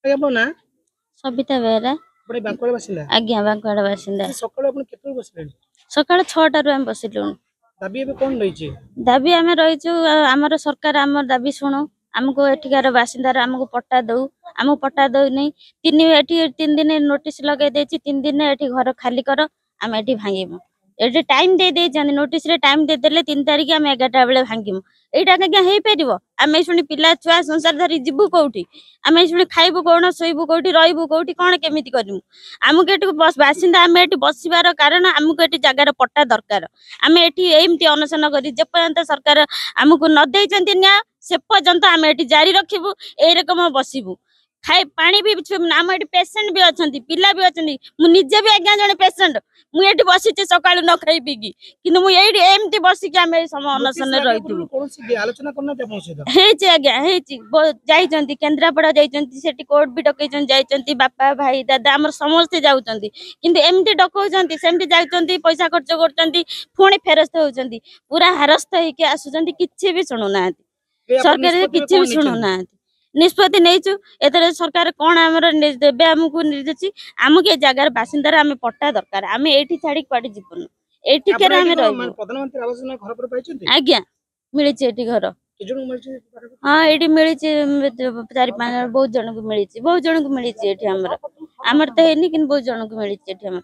ଆପଣ ନା सबिता बेहरा बड़े बांकुड़ा बासिंदा आज्ञा बांकुआड़ा बासिंदा सकाळू आपण केतल बसलेनी सकाळ 6टा रु हम बसिलु दाबी एबे कोन रहिछि दाबी आमे रहिछु हमर सरकार हमर दाबी सुनो हमको एठिकार बासिंदार हमको पट्टा दउ हमको पट्टा दउ नै तीन दिन नोटिस लगे देछि 3 दिन एठी घर खाली कर हम एठी भांगिमु एठी टाइम दे दे जने नोटिस रे टाइम दे देले 3 तारिख हम 11टा बेले भांगिमु एटा के हे परिबो आमे सुनी पिला छुआ संसार धरी जिबु कोठी आमे सुनी खाइबु कोन सोइबु कोठी रहिबु कोठी कोन केमिति करिमु हमको एठी बस बासिंदा आमे एठी बसिबार कारण हमको एठी जगार पट्टा दरकार आमे एठी एमती अनशन करी जे पर्यंत सरकार हमको न देइचंती न्याय से पर्यंत आमे एठी जारी रखिबु ए रकम बसिबु खाई पानी भी आम एठी पेशेंट भी अछंती पिला भी अछंती मु निजे भी आज्ञा जने पेशेंट मु एठी बसिचे सकाळु न खाई पिगी किंतु मु एठी एमती बसि के आमे सम अनशन रहितु कोनसी आलोचना करना ते पहुंचे हेची आज्ञा हेची जाइचंती केंद्रापड़ा जाइचंती सेठी कोर्ट भी डकैचंती जाइचंती बापा भाई दादा हमर समस्त जाउचंती किंतु एमती डकौचंती सेमती जाइचंती पैसा खर्च करचंती पुणी फेरस्त होचंती पूरा हरस्त हे के आसुचंती किछि भी सुनु नांती सरकार किछि भी सुनु नांती निष्पत्ति नैचु एतरे सरकार कोन हमर देबे हमकु निर्देश हमके ए जगार बासिंदार हमें पट्टा दरकार हमें एठी छाडी क्वाडी जीवन एठी केरा हमें रहबो प्रधानमंत्री आवास योजना घर पर पाइचंती आज्ञा मिलिछि एठी घर केजन मिलिछि हां एठी मिलिछि 4-5 बहुत जन को मिलिछि बहुत जन को मिलिछि एठी हमर त हेनी किन बहुत जन को मिलिछि एठी हमर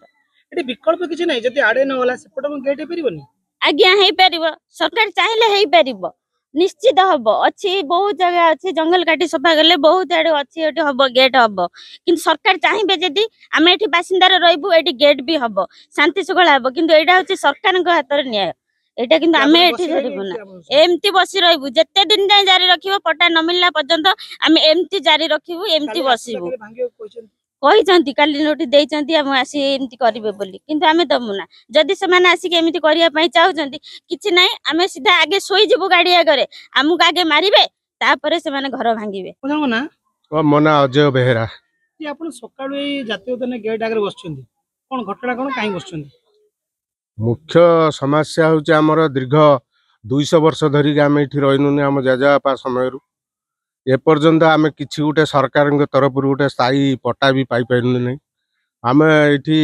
एठी विकल्प किछि नै जति आडे न होला सेपट म गेट परिबनी आज्ञा हे परिबो सरकार चाहिले हे परिबो निश्चित हबो अछि बहुत जगह अछि जंगल काटी सफा गले बहुत आडे अछि एठी हबो गेट हबो किंतु सरकार चाहिबे जदी आमे एठी बासिंदार रहइबु एठी गेट भी हबो शांति सुगला हबो किंतु एटा होछि सरकार को हाथ रे न्याय एटा किंतु आमे एठी धरिबु ना एमती बसी रहइबु जत्ते दिन जाय जारी रखिबो पट्टा न मिलला पर्यंत आमे एमती जारी रखिबु एमती बसिबु कहिचंती काली नोटिस देइचंती हम आसी एमती करिवे बोली किंतु आमे दमुना जदी से माने आसी के एमती करिया पई चाहउचंती किछि नै आमे सीधा आगे सोई जिबु गाडी आगरे हमकु आगे मारिबे तापरे से माने घर भांगिबे ना मना अजय बेहरा ये आपण सकाळू ए जातीय उद्यान गेट आगरे बसचंती कोन घटना कोन काई बसचंती मुख्य समस्या होचे हमर दीर्घ 200 वर्ष धरि आमे इठी रहिनुने हम जाजापा समय ए पर्यंत आमे किछि गुटे सरकार के तरफ गुटे स्थायी पट्टा भी पाई पाइनु नै आमे इठी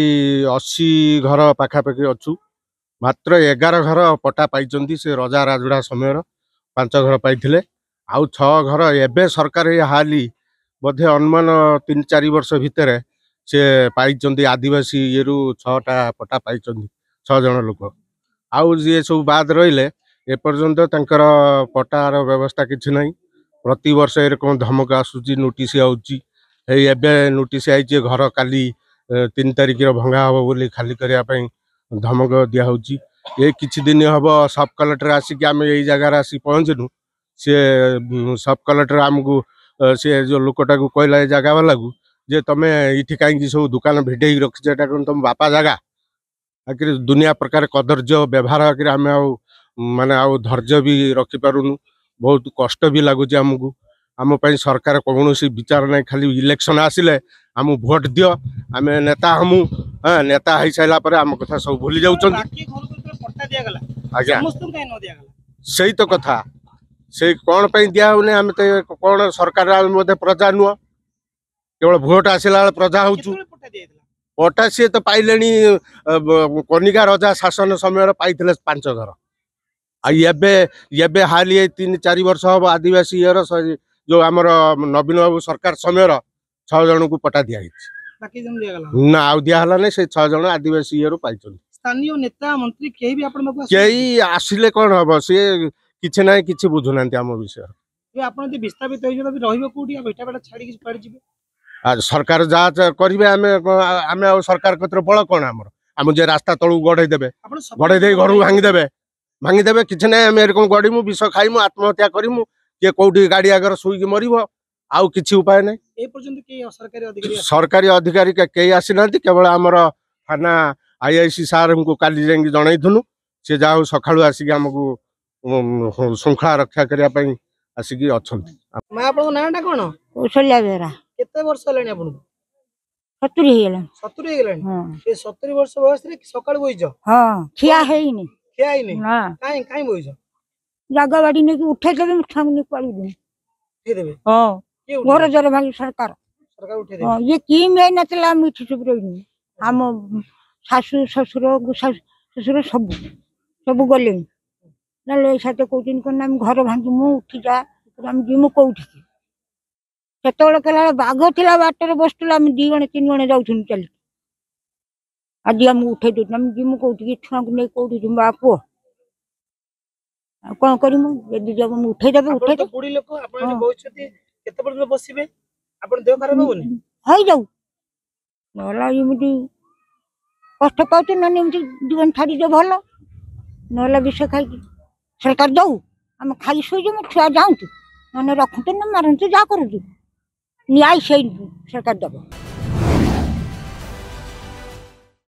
80 घर पाखापाखि अछु मात्र 11 घर पट्टा पाइचंती से रजा राजुड़ा समय 5 घर पाइथिले आउ 6 घर एबे सरकार हाली बोधे अनुमान 3-4 वर्ष भितर से पाइचंती आदिवासी येरु 6टा पट्टा पाइचंती 6 जन लोक आउ जे सब बाद रहिले ए पर्यंत तंकर पट्टार व्यवस्था किछि नै प्रति वर्ष एरकम धमक आसुची नोटिस आउची एबे नोटिस आइचे घर काली 3 तारिख भंगा हबो बोली खाली करिया पई धमक दिया होची ए किछि दिन हबो सब कलेक्टर आसी कि आमे एई जगह रा आसी पहुंचनु से सब कलेक्टर हमकु से जो लोकटा को कहला ए जगह वाला को जे तमे इठी काई कि सब दुकान भेटेई रखछ एटा कोन तम बापा जगह आखिर दुनिया प्रकार कदर्य व्यवहार आखिर हमें माने धैर्य भी रखी पारुनु बहुत कष्ट भी लगुच आमको आम सरकार कौन विचार ना खाली इलेक्शन आसिले आम भोट दियो आम नेता हमू नेता हो सारा पर आम कथा सब भूली जाऊँ आज्ञा से तो कथा से कौन दिया आम तो कौन सरकार प्रजा नुह केवल भोट आसला प्रजा हूँ पट्टा सी तो पाइले कनिका रजा शासन समय पाई 5 घर आबे हाली 3-4 वर्ष हम आदिवासी जो आमर नवीन बाबू सरकार समय 6 जन को पट्टा दिया ना आउ दिहला नहीं से 6 जन आदिवासी पाई स्थानीय नेता मंत्री केही भी आपण केही आसिले कोन हबो से किछ नै किछ बुझुना आम विषय ये आपण जे विस्थापित होई जब रहइबो कोठी आ बेटा बेटा छाडी कि पड़ जिबे आज सरकार जांच करिवे आमे सरकार कत्र बळ कोन हमर हम जे रास्ता तळु गढै देबे गढै दे घर भांगी देबे किछ नै हम एरकम गडीमु विष खाइमु आत्महत्या करिमु के कोठी गाडी आगर सुई कि मरिबो आउ किछ उपाय नै ए पर्यंत के सरकारी अधिकारी के आसिनांती केवल हमर थाना आईआईसी सार हमको काली जाई जणाइथुनु से जाऊ सखाळु आसी हमको श्रृंखला रक्षा करिया पई आसी कि अछंती मा आपन नाटा कोन कौशल्या बेरा केते वर्ष लेनी आपन 70 हे गेलन 70 हे गेलन हां ए 70 वर्ष बयस रे सकाळ बइजो हां खिया हेइनी ना काई काई बइजो जागा बाडी ने उठे देबे ठामनी पड़ी दे देबे हां घर जरे भागी सरकार सरकार उठे देबे ये किम है नतला हम इठी सब रही हम शाशु ससुर गुसा ससुर सब सब गले ना साथे कहते कौन हम घर भांगी मु उठी जा हम जिमु कौठी सेतବେଳେ कला बाघ थिला बाटर बसतला हम 2 जण 3 जण जाउथुन चल आज हम उठे दे हम जिमु कौठी छुआ को नै कौठी जिम बापो कौन करिमु यदि जब हम उठे देबे आपण उठे तो बुढ़ी लोक आपण एठी बसछथि केते पर्यंत बसिबे आपण देह खराब होबनी हई जाऊ नला इमिति कष्ट पाउते न निमिति जीवन छाड़ी दे भलो नला विष खाई सरकार दऊ हम खाई सोई जे छुआ जाऊँ न रखते न मारते जा करू न्याय से सरकार दब।